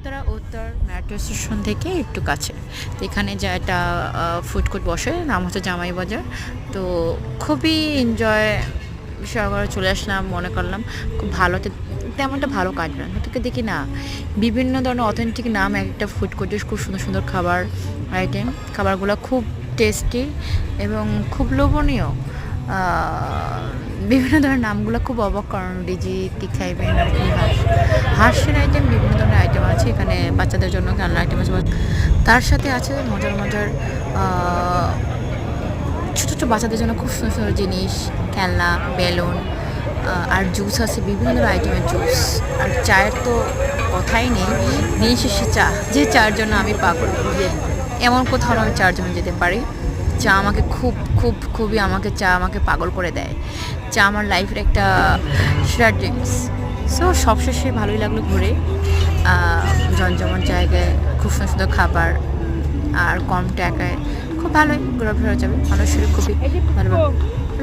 উত্তরা উত্তর metro station থেকে একটু কাছে। তো এখানে যা একটা ফুড কোর্ট বসে, নাম হচ্ছে জামাই বাজার। তো খুবই এনজয় সহকারে চলে আসলাম, মনে করলাম খুব ভালো। তেমনটা ভালো কাটবে না, তোকে দেখি না বিভিন্ন ধরনের অথেন্টিক নাম এক একটা ফুড কোর্টে, খুব সুন্দর সুন্দর খাবার আইটেম, খাবারগুলো খুব টেস্টি এবং খুব লোভনীয়। বিভিন্ন ধরনের নামগুলো খুব অবাক করানো, ডিজি কি খাইবেন আর কি হাঁসের আইটেম, বিভিন্ন ধরনের আইটেম আছে এখানে, বাচ্চাদের জন্য খেলনা আইটেম আছে, তার সাথে আছে মজার মজার ছোটো ছোটো বাচ্চাদের জন্য খুব সুন্দর সুন্দর জিনিস, খেলনা, বেলুন, আর জুস আছে, বিভিন্ন ধরনের আইটেমের জুস। আর চায়ের তো কথাই নেই, দিন শেষে চা, যে চার জন্য আমি পাগল। এমন কোথাও আমি চার জন্য যেতে পারি। চা আমাকে খুবই চা আমাকে পাগল করে দেয়। চা আমার লাইফের একটা সেরা ড্রিঙ্কস। সো সবশেষে ভালোই লাগলো ঘুরে, জমজমাট জায়গায়, খুব সুন্দর সুন্দর খাবার, আর কম টাকায় খুব ভালোই ঘোরাফেরা যাবে, মানুষের খুবই ভালো।